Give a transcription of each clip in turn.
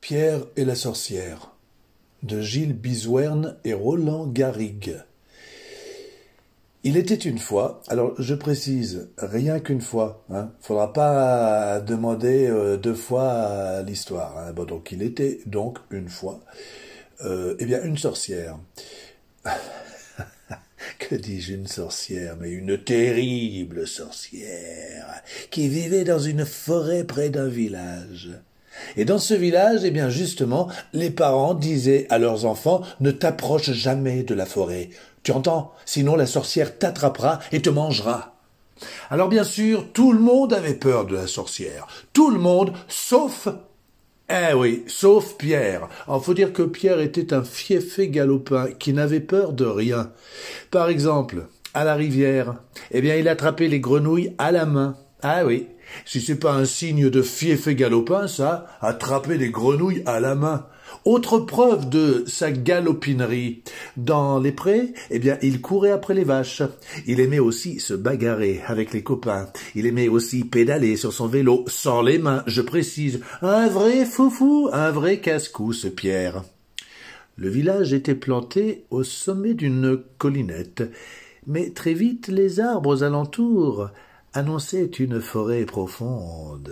Pierre et la sorcière de Gilles Bizouerne et Roland Garrigue. Il était une fois, alors je précise, rien qu'une fois, faudra pas demander deux fois l'histoire. Bon, donc il était donc une fois, une sorcière. Que dis-je, une sorcière, mais une terrible sorcière, qui vivait dans une forêt près d'un village. Et dans ce village, justement, les parents disaient à leurs enfants « Ne t'approche jamais de la forêt. Tu entends? Sinon la sorcière t'attrapera et te mangera. » Alors bien sûr, tout le monde avait peur de la sorcière. Tout le monde, sauf... sauf Pierre. Il faut dire que Pierre était un fieffé galopin qui n'avait peur de rien. Par exemple, à la rivière, il attrapait les grenouilles à la main. Si c'est pas un signe de fieffé galopin, ça, attraper des grenouilles à la main. Autre preuve de sa galopinerie. Dans les prés, il courait après les vaches. Il aimait aussi se bagarrer avec les copains. Il aimait aussi pédaler sur son vélo, sans les mains, je précise. Un vrai foufou, un vrai casse-cou, ce Pierre. Le village était planté au sommet d'une collinette. Mais très vite, les arbres aux alentours annonçait une forêt profonde.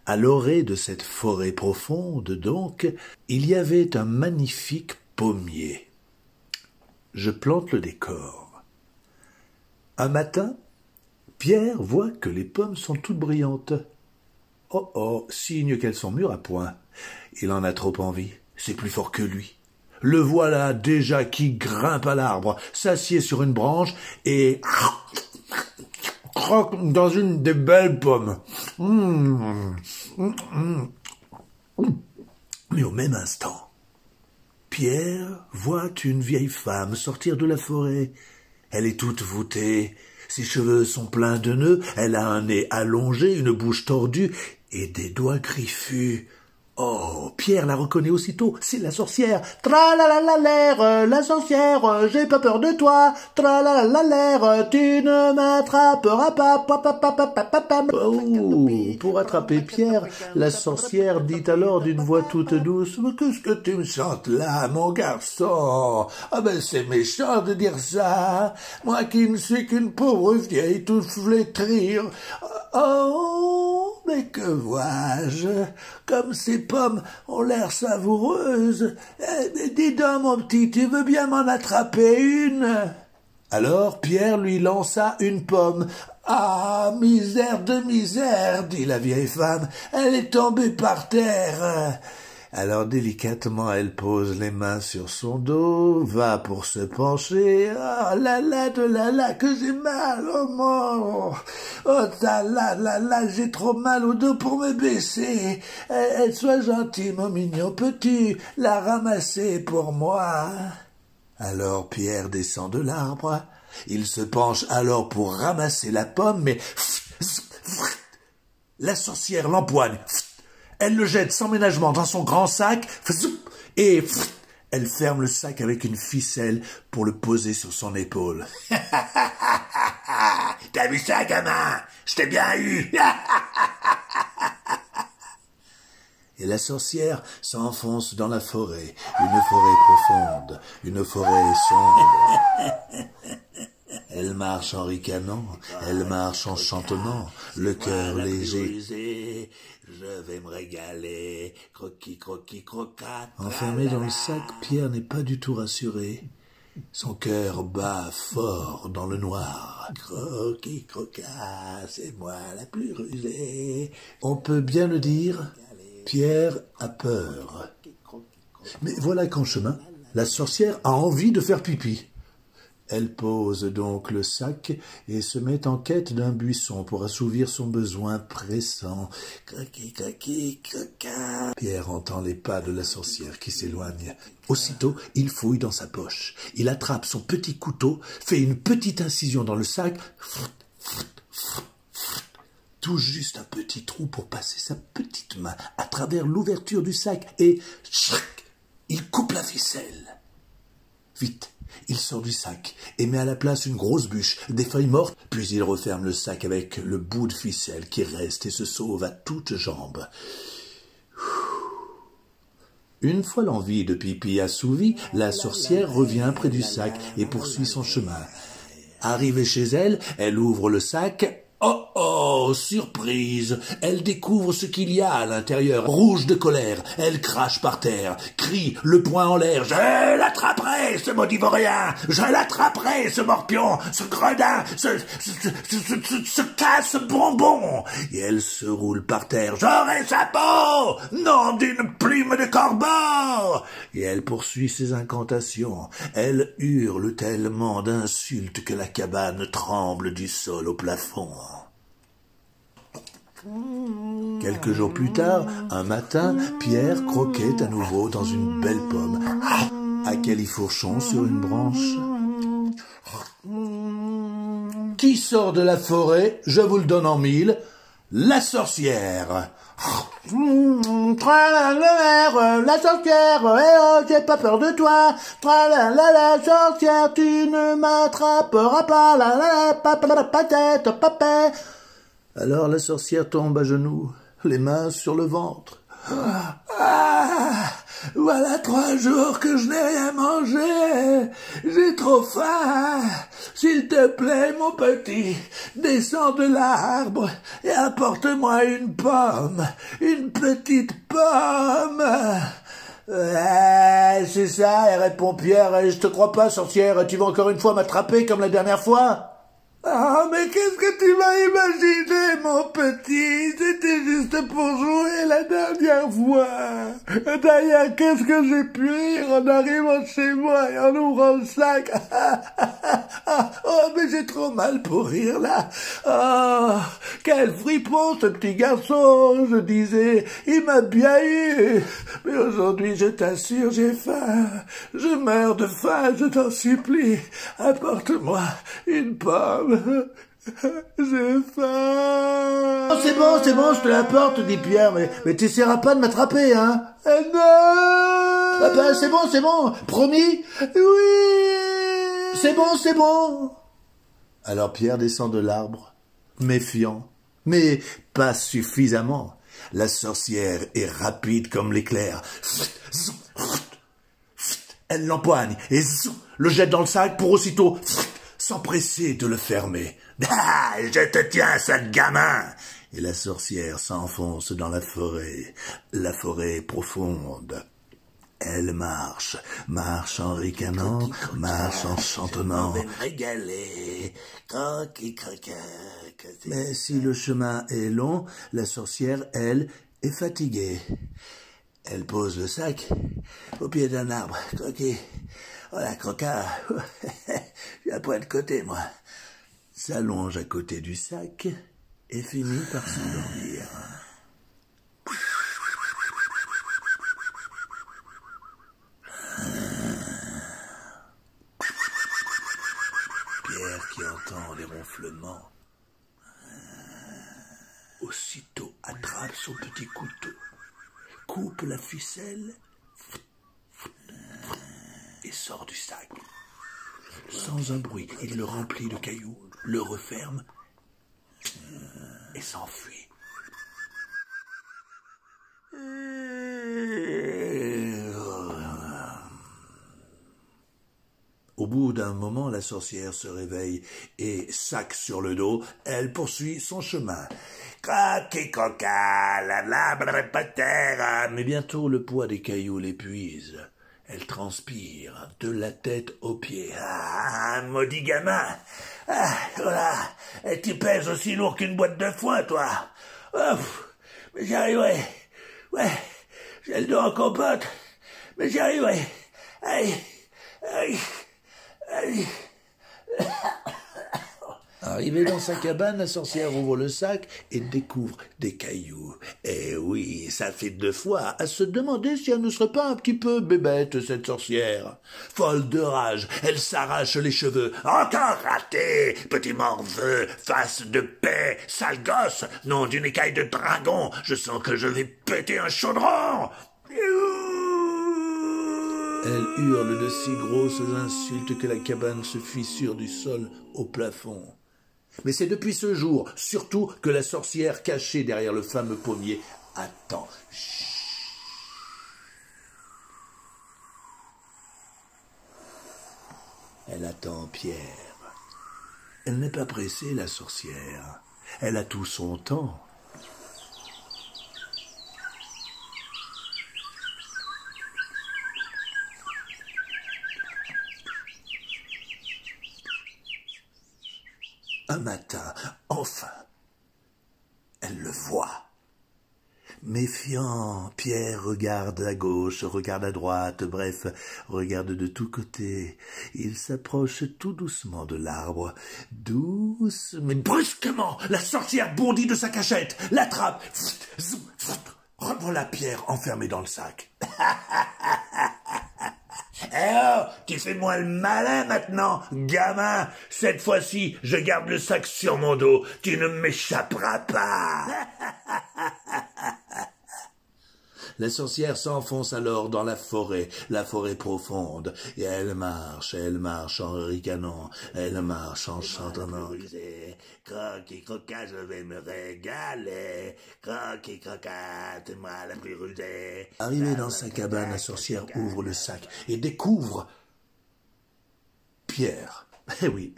À l'orée de cette forêt profonde, donc, il y avait un magnifique pommier. Je plante le décor. Un matin, Pierre voit que les pommes sont toutes brillantes. Oh, signe qu'elles sont mûres à point. Il en a trop envie, c'est plus fort que lui. Le voilà déjà qui grimpe à l'arbre, s'assied sur une branche et... croque dans une des belles pommes. Mais au même instant, Pierre voit une vieille femme sortir de la forêt. Elle est toute voûtée, ses cheveux sont pleins de nœuds, elle a un nez allongé, une bouche tordue et des doigts griffus. Oh, Pierre la reconnaît aussitôt, c'est la sorcière. Tralalalalaire, la sorcière, j'ai pas peur de toi. Tralalalalaire, tu ne m'attraperas pas. Oh, pour attraper Pierre, la sorcière dit alors d'une voix toute douce, « Mais qu'est-ce que tu me chantes là, mon garçon? C'est méchant de dire ça. Moi qui ne suis qu'une pauvre vieille toute flétrie. Oh, mais que vois-je? Comme ces pommes ont l'air savoureuses. Dis donc, mon petit, tu veux bien m'en attraper une? » Alors Pierre lui lança une pomme. « Ah, misère de misère, dit la vieille femme, elle est tombée par terre. » Alors délicatement elle pose les mains sur son dos, va pour se pencher. « Oh là là, de là là, que j'ai mal, oh mon... Oh là, j'ai trop mal au dos pour me baisser. Sois gentil, mon mignon, peux-tu la ramasser pour moi ?» Alors Pierre descend de l'arbre. Il se penche alors pour ramasser la pomme, mais... la sorcière l'empoigne. Elle le jette sans ménagement dans son grand sac et elle ferme le sac avec une ficelle pour le poser sur son épaule. « T'as vu ça, gamin? Je t'ai bien eu !» Et la sorcière s'enfonce dans la forêt, une forêt profonde, une forêt sombre. Elle marche en ricanant, elle marche en chantonnant, le cœur léger. Je vais me régaler, croquis, croquis, croquat. Enfermé dans le sac, Pierre n'est pas du tout rassuré. Son cœur bat fort dans le noir. Croquis, croquat, c'est moi la plus rusée. On peut bien le dire, Pierre a peur. Mais voilà qu'en chemin, la sorcière a envie de faire pipi. Elle pose donc le sac et se met en quête d'un buisson pour assouvir son besoin pressant. Croquis, croquis, croquat. Pierre entend les pas de la sorcière qui s'éloigne. Aussitôt, il fouille dans sa poche. Il attrape son petit couteau, fait une petite incision dans le sac, touche juste un petit trou pour passer sa petite main à travers l'ouverture du sac et il coupe la ficelle. Vite, il sort du sac et met à la place une grosse bûche, des feuilles mortes, puis il referme le sac avec le bout de ficelle qui reste et se sauve à toutes jambes. Une fois l'envie de pipi assouvie, la sorcière revient près du sac et poursuit son chemin. Arrivée chez elle, elle ouvre le sac. Oh oh, surprise! Elle découvre ce qu'il y a à l'intérieur. Rouge de colère, elle crache par terre, crie, le poing en l'air. « Je l'attraperai, ce maudit vaurien! Je l'attraperai, ce morpion, ce gredin, ce casse-bonbon !» Et elle se roule par terre. « J'aurai sa peau! Nom d'une plume de corbeau !» Et elle poursuit ses incantations. Elle hurle tellement d'insultes que la cabane tremble du sol au plafond. Quelques jours plus tard, un matin, Pierre croquait à nouveau dans une belle pomme, à califourchon sur une branche. Qui sort de la forêt? Je vous le donne en mille. La sorcière. Tralala, la sorcière, eh oh, j'ai pas peur de toi. Tralala, la sorcière, tu ne m'attraperas pas. La la, patête, papé. Alors la sorcière tombe à genoux, les mains sur le ventre. Voilà 3 jours que je n'ai rien mangé. J'ai trop faim. S'il te plaît, mon petit, descends de l'arbre et apporte-moi une pomme. Une petite pomme. C'est ça, et répond Pierre. Je te crois pas, sorcière. Tu vas encore une fois m'attraper comme la dernière fois? Ah, mais qu'est-ce que tu m'as imaginé, mon petit? C'était juste pour jouer la dernière fois. D'ailleurs, qu'est-ce que j'ai pu rire en arrivant chez moi et en ouvrant le sac? Oh, mais j'ai trop mal pour rire, là. Oh, quel fripon, ce petit garçon, je disais. Il m'a bien eu. Mais aujourd'hui, je t'assure, j'ai faim. Je meurs de faim, je t'en supplie. Apporte-moi une pomme. J'ai faim. Oh, c'est bon, je te l'apporte, dit Pierre, mais t'essaieras pas de m'attraper, hein? Non! Ah ben, c'est bon, promis? Oui! C'est bon. Alors Pierre descend de l'arbre, méfiant, mais pas suffisamment. La sorcière est rapide comme l'éclair. Elle l'empoigne et le jette dans le sac pour aussitôt s'empresser de le fermer. « Ah, je te tiens, sale gamin !» Et la sorcière s'enfonce dans la forêt profonde. Elle marche en ricanant, marche en chantonnant. Mais si le chemin est long, la sorcière, elle, est fatiguée. Elle pose le sac au pied d'un arbre. Croquis. Voilà, croquin. J'ai un point de côté, moi. S'allonge à côté du sac et finit par s'endormir. Pierre qui entend les ronflements, aussitôt attrape son petit couteau, coupe la ficelle et sort du sac. Sans un bruit, il le remplit de cailloux, le referme et s'enfuit. Au bout d'un moment, la sorcière se réveille et, sac sur le dos, elle poursuit son chemin. Croquis coca, mais bientôt le poids des cailloux l'épuise. Elle transpire de la tête aux pieds. Ah, maudit gamin! Ah, voilà! Et tu pèses aussi lourd qu'une boîte de foin, toi! Ouf! Mais j'y arriverai! Ouais! J'ai le dos en compote! Mais j'y arriverai! Aïe! Aïe! Aïe! Arrivée dans sa cabane, la sorcière ouvre le sac et découvre des cailloux. Eh oui, ça fait 2 fois à se demander si elle ne serait pas un petit peu bébête, cette sorcière. Folle de rage, elle s'arrache les cheveux. Encore raté, petit morveux, face de paix, sale gosse, nom d'une écaille de dragon, je sens que je vais péter un chaudron. Elle hurle de si grosses insultes que la cabane se fissure du sol au plafond. Mais c'est depuis ce jour, surtout, que la sorcière, cachée derrière le fameux pommier, attend. Elle attend Pierre. Elle n'est pas pressée, la sorcière. Elle a tout son temps. Un matin, enfin, elle le voit. Méfiant, Pierre regarde à gauche, regarde à droite, bref, regarde de tous côtés. Il s'approche tout doucement de l'arbre. Douce, mais brusquement, la sorcière bondit de sa cachette, l'attrape. Revoilà Pierre enfermé dans le sac. Eh oh, tu fais moins le malin maintenant, gamin. Cette fois-ci, je garde le sac sur mon dos. Tu ne m'échapperas pas. La sorcière s'enfonce alors dans la forêt profonde, et elle marche en ricanant, elle marche en chantant. Croque et croquat, je vais me régaler. Croque et croquat, c'est moi la plus rusée. Arrivée dans sa cabane, la sorcière ouvre le sac et découvre Pierre. Eh oui.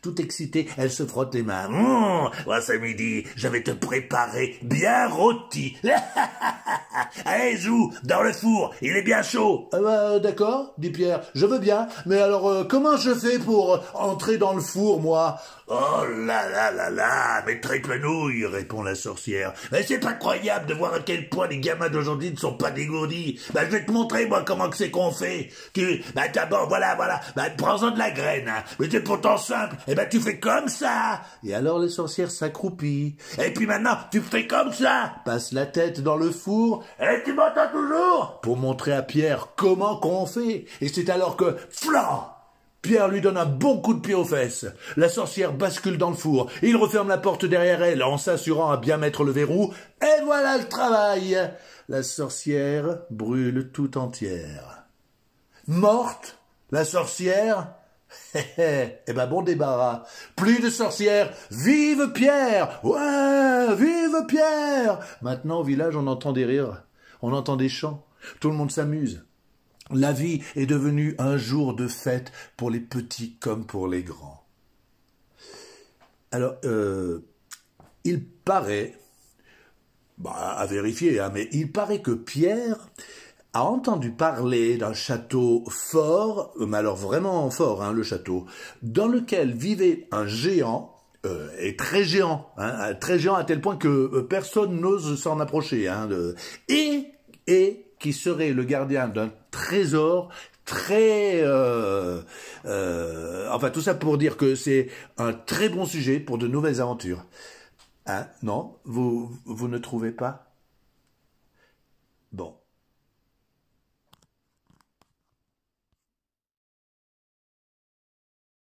Tout excitée, elle se frotte les mains. Ce midi, je vais te préparer bien rôti. Allez, joue, dans le four, il est bien chaud. D'accord, dit Pierre, je veux bien, mais alors comment je fais pour entrer dans le four, moi? Oh là là là là, mes triples nouilles, répond la sorcière. Mais c'est pas croyable de voir à quel point les gamins d'aujourd'hui ne sont pas dégourdis. Je vais te montrer, moi, comment que c'est qu'on fait. D'abord, voilà, prends-en de la graine, hein. Mais c'est pourtant simple. Tu fais comme ça. Et alors les sorcières s'accroupit. Et puis maintenant, tu fais comme ça. Passe la tête dans le four. Et tu m'entends toujours? Pour montrer à Pierre comment qu'on fait. Et c'est alors que, flan! Pierre lui donne un bon coup de pied aux fesses. La sorcière bascule dans le four. Il referme la porte derrière elle en s'assurant à bien mettre le verrou. Et voilà le travail. La sorcière brûle tout entière. Morte, la sorcière? Bon débarras. Plus de sorcières. Vive Pierre! Ouais, vive Pierre! Maintenant au village on entend des rires. On entend des chants. Tout le monde s'amuse. La vie est devenue un jour de fête pour les petits comme pour les grands. Alors, il paraît, à vérifier, mais il paraît que Pierre a entendu parler d'un château fort, mais alors vraiment fort, le château, dans lequel vivait un géant, et très géant à tel point que personne n'ose s'en approcher, et qui serait le gardien d'un trésor très... tout ça pour dire que c'est un très bon sujet pour de nouvelles aventures. Non, vous ne trouvez pas?